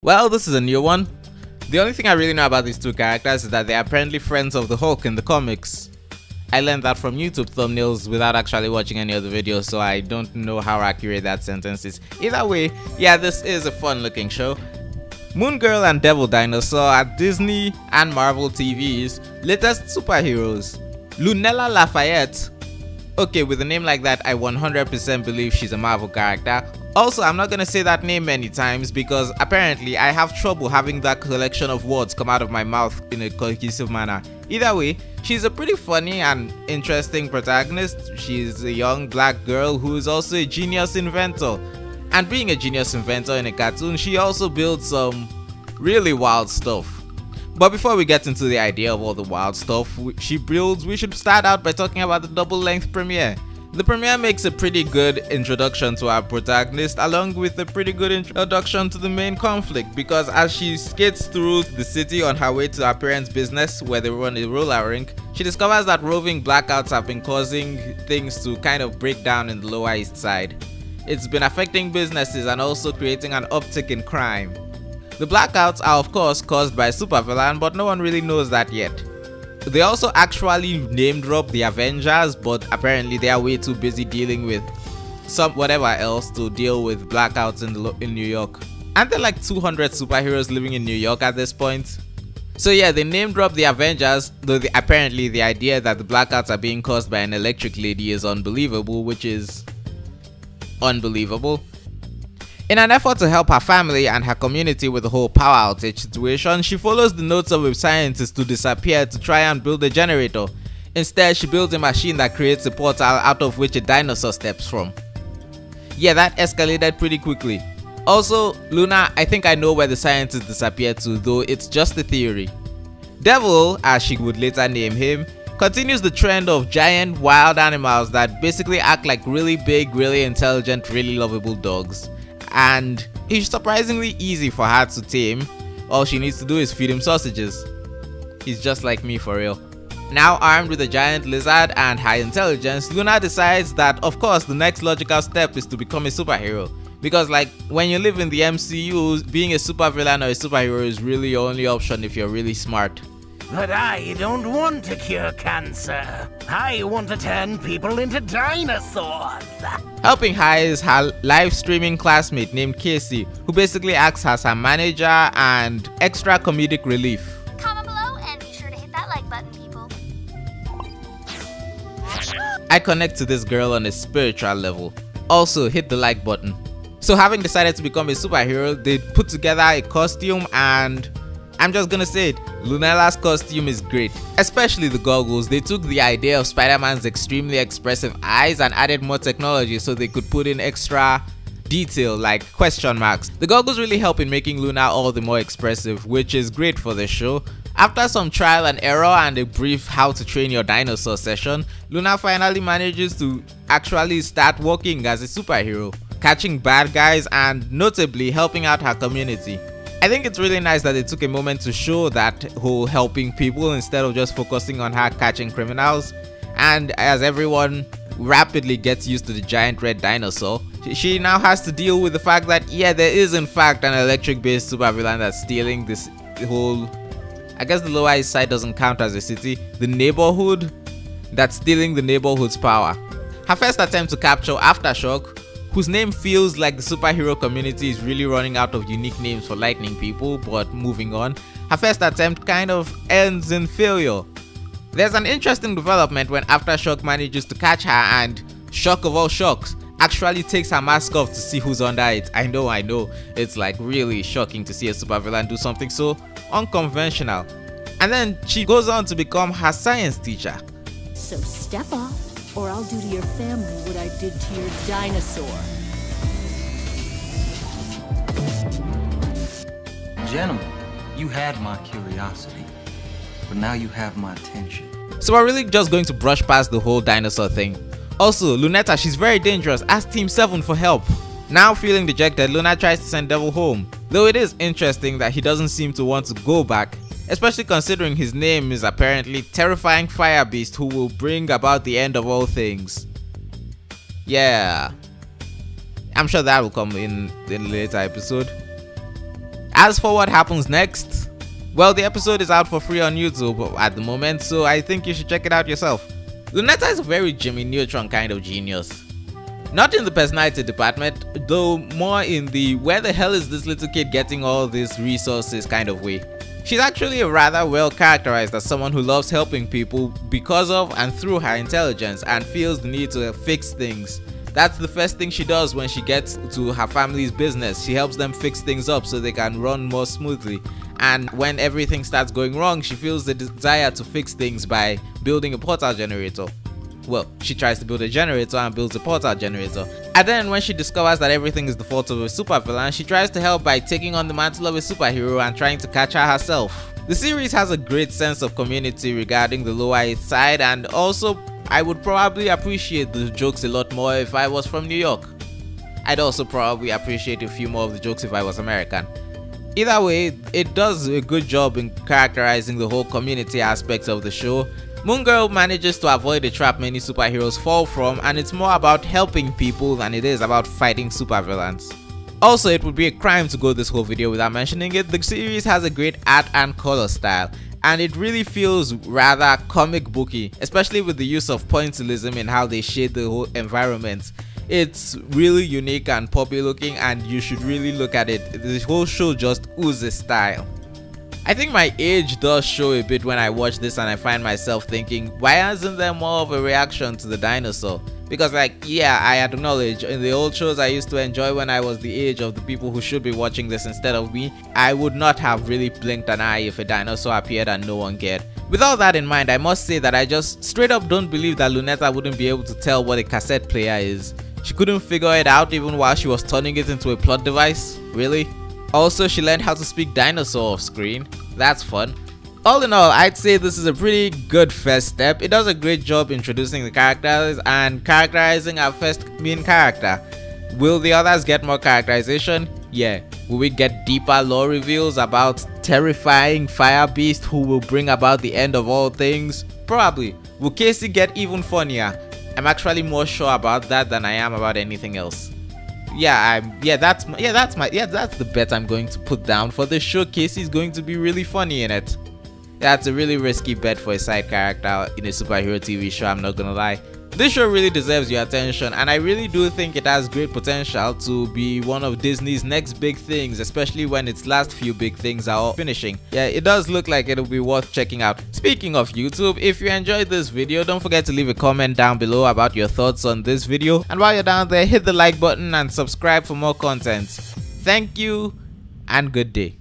Well, this is a new one. The only thing I really know about these two characters is that they are apparently friends of the Hulk in the comics. I learned that from YouTube thumbnails without actually watching any of the videos, so I don't know how accurate that sentence is. Either way, yeah, this is a fun looking show. Moon Girl and Devil Dinosaur are Disney and Marvel TV's latest superheroes. Lunella Lafayette. Okay, with a name like that, I 100% believe she's a Marvel character. Also, I'm not gonna say that name many times because apparently I have trouble having that collection of words come out of my mouth in a cohesive manner. Either way, she's a pretty funny and interesting protagonist. She's a young black girl who is also a genius inventor. And being a genius inventor in a cartoon, she also builds some really wild stuff. But before we get into the idea of all the wild stuff she builds, we should start out by talking about the double-length premiere. The premiere makes a pretty good introduction to our protagonist along with a pretty good introduction to the main conflict, because as she skates through the city on her way to her parents' business where they run a roller rink, she discovers that roving blackouts have been causing things to kind of break down in the Lower East Side. It's been affecting businesses and also creating an uptick in crime. The blackouts are of course caused by a supervillain, but no one really knows that yet. They also actually name drop the Avengers, but apparently they are way too busy dealing with some whatever else to deal with blackouts in New York. Aren't there like 200 superheroes living in New York at this point? So yeah, they name drop the Avengers, though apparently the idea that the blackouts are being caused by an electric lady is unbelievable, which is unbelievable. In an effort to help her family and her community with the whole power outage situation, she follows the notes of a scientist to disappear to try and build a generator. Instead, she builds a machine that creates a portal out of which a dinosaur steps from. Yeah, that escalated pretty quickly. Also, Luna, I think I know where the scientist disappeared to, though it's just a theory. Devil, as she would later name him, continues the trend of giant wild animals that basically act like really big, really intelligent, really lovable dogs. And it's surprisingly easy for her to tame. All she needs to do is feed him sausages. He's just like me for real. Now armed with a giant lizard and high intelligence, Luna decides that of course the next logical step is to become a superhero. Because like when you live in the MCU, being a supervillain or a superhero is really your only option if you're really smart. But I don't want to cure cancer. I want to turn people into dinosaurs. Helping her is her live streaming classmate named Casey, who basically acts as her manager and extra comedic relief. Comment below and be sure to hit that like button, people. I connect to this girl on a spiritual level. Also, hit the like button. So having decided to become a superhero, they put together a costume, and I'm just gonna say it, Lunella's costume is great, especially the goggles. They took the idea of Spider-Man's extremely expressive eyes and added more technology so they could put in extra detail like question marks. The goggles really help in making Luna all the more expressive, which is great for the show. After some trial and error and a brief how to train your dinosaur session, Luna finally manages to actually start working as a superhero, catching bad guys and notably helping out her community. I think it's really nice that they took a moment to show that whole helping people instead of just focusing on her catching criminals. And as everyone rapidly gets used to the giant red dinosaur, she now has to deal with the fact that yeah, there is in fact an electric based supervillain that's stealing this whole, I guess the Lower East Side doesn't count as a city, the neighborhood, that's stealing the neighborhood's power. Her first attempt to capture Aftershock, whose name feels like the superhero community is really running out of unique names for lightning people, but moving on, her first attempt kind of ends in failure. There's an interesting development when Aftershock manages to catch her and, shock of all shocks, actually takes her mask off to see who's under it. I know, it's like really shocking to see a supervillain do something so unconventional. And then she goes on to become her science teacher. So step up, or I'll do to your family what I did to your dinosaur. Gentlemen, you had my curiosity, but now you have my attention. So we're really just going to brush past the whole dinosaur thing. Also, Lunetta, she's very dangerous. Ask Team 7 for help. Now feeling dejected, Luna tries to send Devil home. Though it is interesting that he doesn't seem to want to go back, especially considering his name is apparently Terrifying Fire Beast, who will bring about the end of all things. Yeah, I'm sure that will come in a later episode. As for what happens next, well, the episode is out for free on YouTube at the moment, so I think you should check it out yourself. Lunetta is a very Jimmy Neutron kind of genius. Not in the personality department, though more in the where the hell is this little kid getting all these resources kind of way. She's actually rather well characterized as someone who loves helping people because of and through her intelligence and feels the need to fix things. That's the first thing she does when she gets to her family's business. She helps them fix things up so they can run more smoothly. And when everything starts going wrong, she feels the desire to fix things by building a portal generator. Well, she tries to build a generator and builds a portal generator. And then when she discovers that everything is the fault of a supervillain, she tries to help by taking on the mantle of a superhero and trying to catch her herself. The series has a great sense of community regarding the Lower East Side, and also I would probably appreciate the jokes a lot more if I was from New York. I'd also probably appreciate a few more of the jokes if I was American. Either way, it does a good job in characterizing the whole community aspects of the show. Moon Girl manages to avoid the trap many superheroes fall from, and it's more about helping people than it is about fighting supervillains. Also, it would be a crime to go this whole video without mentioning it. The series has a great art and color style, and it really feels rather comic booky, especially with the use of pointillism in how they shade the whole environment. It's really unique and poppy looking, and you should really look at it. The whole show just oozes style. I think my age does show a bit when I watch this, and I find myself thinking, why isn't there more of a reaction to the dinosaur? Because yeah, I acknowledge in the old shows I used to enjoy when I was the age of the people who should be watching this instead of me, I would not have really blinked an eye if a dinosaur appeared and no one cared. With all that in mind, I must say that I just straight up don't believe that Lunetta wouldn't be able to tell what a cassette player is. She couldn't figure it out even while she was turning it into a plot device? Really? Also, she learned how to speak dinosaur off screen. That's fun. All in all, I'd say this is a pretty good first step. It does a great job introducing the characters and characterizing our first main character. Will the others get more characterization? Yeah. Will we get deeper lore reveals about terrifying fire beast who will bring about the end of all things? Probably. Will Casey get even funnier? I'm actually more sure about that than I am about anything else. That's the bet I'm going to put down for this show. Casey's going to be really funny in it. That's a really risky bet for a side character in a superhero TV show, I'm not gonna lie. This show really deserves your attention, and I really do think it has great potential to be one of Disney's next big things, especially when its last few big things are all finishing. Yeah, it does look like it'll be worth checking out. Speaking of YouTube, if you enjoyed this video, don't forget to leave a comment down below about your thoughts on this video, and while you're down there, hit the like button and subscribe for more content. Thank you and good day.